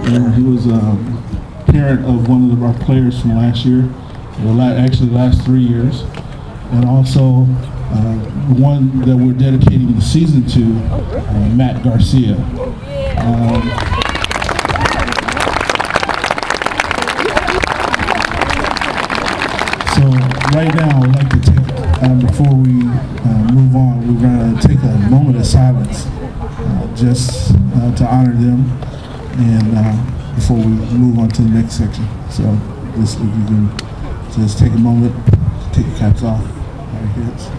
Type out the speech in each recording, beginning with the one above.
and he was a parent of one of our players from last year, actually the last 3 years, and also one that we're dedicating the season to, Matt Garcia. So right now, I'd like to take, before we move on, we're going to take a moment of silence just to honor them, and before we move on to the next section. So just, if you can just take a moment, take your caps off our heads.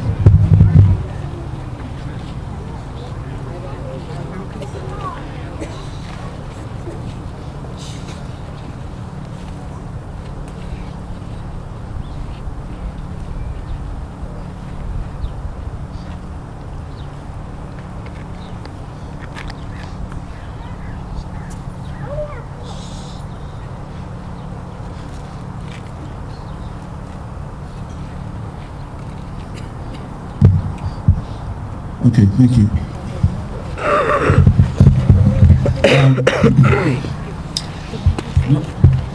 Okay, thank you.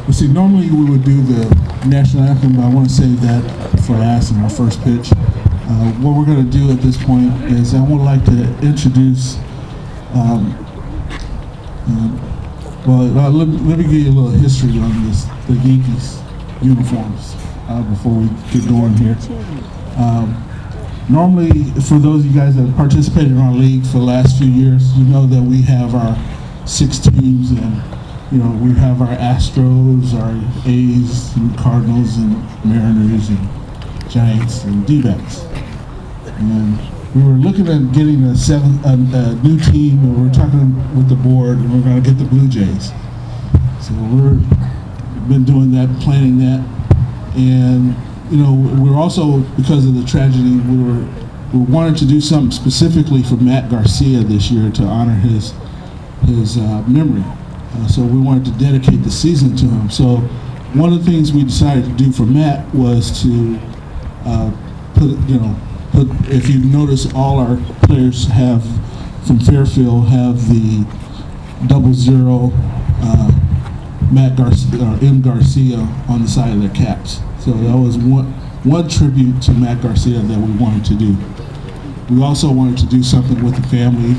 Let's see, normally we would do the national anthem, but I want to save that for last in our first pitch. What we're going to do at this point is I would like to introduce, let me give you a little history on the Yankees uniforms before we get going here. Normally, for those of you guys that have participated in our league for the last few years, you know that we have our 6 teams, and we have our Astros, our A's, and Cardinals, and Mariners, and Giants, and D-backs. And we were looking at getting a new team, and we're talking with the board, and we're going to get the Blue Jays. So we've been doing that, planning that, and we're also, because of the tragedy, we wanted to do something specifically for Matt Garcia this year to honor his memory. So we wanted to dedicate the season to him. So one of the things we decided to do for Matt was to if you notice, all our players from Fairfield have the 00 Matt Garcia or M Garcia on the side of their caps. So that was one tribute to Matt Garcia that we wanted to do. We also wanted to do something with the family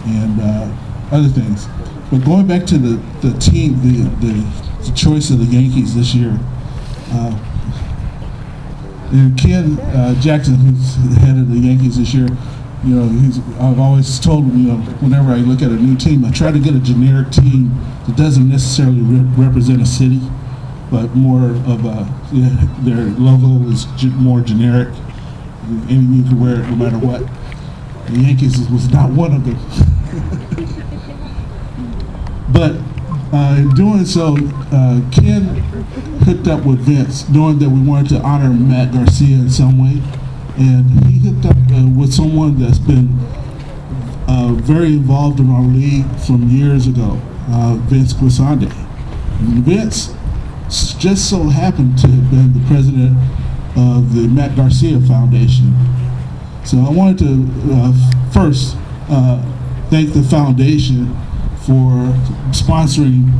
and other things. But going back to the team, the choice of the Yankees this year, and Ken Jackson, who's the head of the Yankees this year, I've always told him, whenever I look at a new team, I try to get a generic team that doesn't necessarily represent a city, but more of their logo is more generic, and you can wear it no matter what. The Yankees was not one of them. But in doing so, Ken hooked up with Vince, knowing that we wanted to honor Matt Garcia in some way, and he hooked up with someone that's been very involved in our league from years ago, Vince Guisande. Vince just so happened to have been the president of the Matt Garcia Foundation. So I wanted to first thank the foundation for sponsoring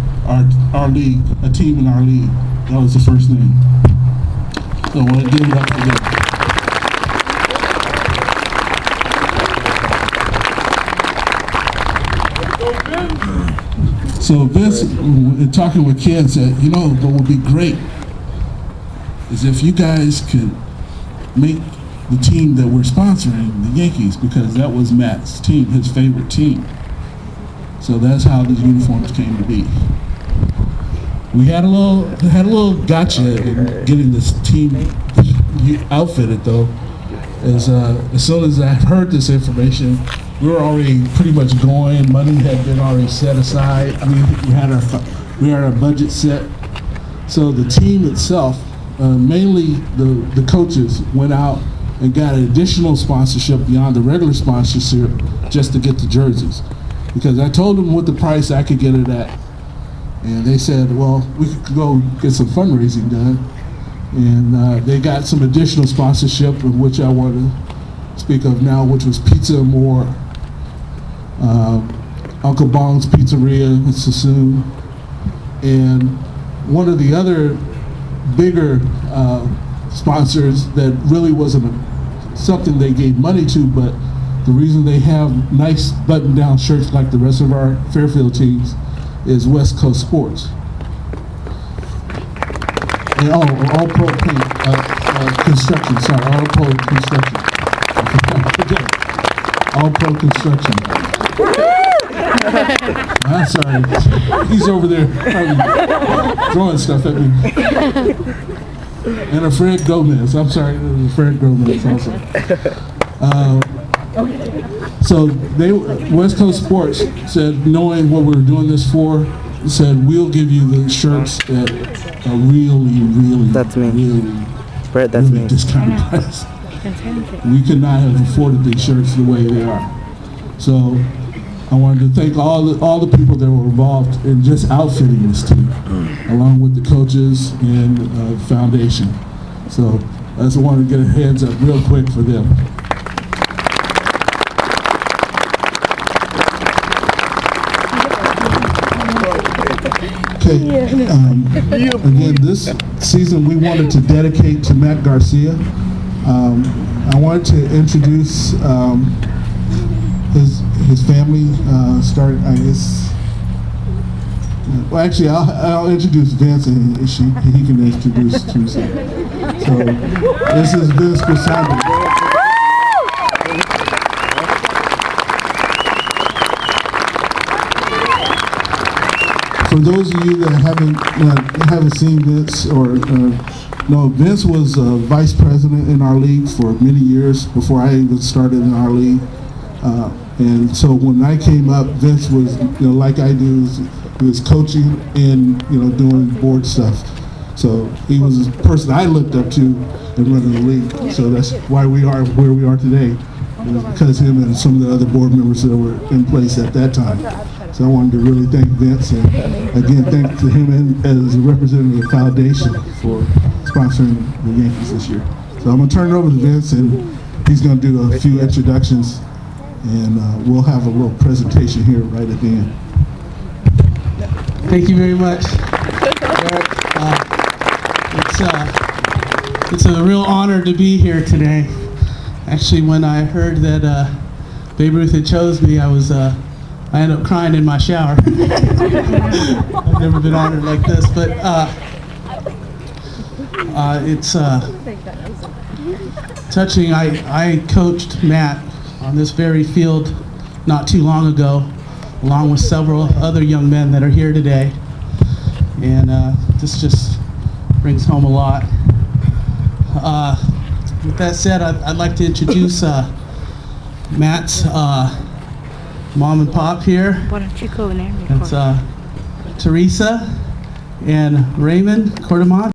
our league, a team in our league. That was the first thing. So I want to give it up to them. So Vince, in talking with Ken, said, what would be great is if you guys could make the team that we're sponsoring the Yankees, because that was Matt's team, his favorite team. So that's how the uniforms came to be. We had a little gotcha in getting this team outfitted, though. As soon as I heard this information, we were already pretty much going. Money had been already set aside. We had our budget set. So the team itself, mainly the coaches, went out and got an additional sponsorship beyond the regular sponsorship just to get the jerseys. Because I told them what the price I could get it at. And they said, well, we could go get some fundraising done. And they got some additional sponsorship, of which I want to speak of now, which was Pizza and More, Uncle Bong's Pizzeria in Sassoon. And one of the other bigger sponsors that really wasn't something they gave money to, but the reason they have nice button-down shirts like the rest of our Fairfield teams is West Coast Sports. And All Pro Paint, Construction, sorry, All Pro Construction. All Pro Construction. I'm sorry, he's over there throwing stuff at me. And a Fred Gomez, I'm sorry, Fred Gomez also. So West Coast Sports said, knowing what we were doing this for, said we'll give you the shirts at a really discounted price. We could not have afforded these shirts the way they are. So I wanted to thank all the people that were involved in just outfitting this team, along with the coaches and foundation. So I just wanted to get a hands up real quick for them. Okay, again, this season we wanted to dedicate to Matt Garcia. I wanted to introduce his family. Start, I guess. Well, actually, I'll introduce Vince, and he can introduce Teresa. So this is Vince Casado. For those of you that haven't seen Vince or no, Vince was vice president in our league for many years before I even started in our league. And so when I came up, Vince was, like I do, he was coaching and doing board stuff. So he was the person I looked up to in running the league. So that's why we are where we are today, because him and some of the other board members that were in place at that time. So I wanted to really thank Vince, and again, thank to him and as a representative of the foundation for sponsoring the Yankees this year. So I'm going to turn it over to Vince, and he's going to do a few introductions, and we'll have a little presentation here right at the end. Thank you very much. It's a real honor to be here today. Actually, when I heard that Babe Ruth had chose me, I ended up crying in my shower. I've never been honored like this, but it's touching. I coached Matt on this very field not too long ago, along with several other young men that are here today, and this just brings home a lot. With that said, I'd like to introduce Matt's mom and pop here. Why don't you go in there and record? It's Teresa and Raymond Courtemanche.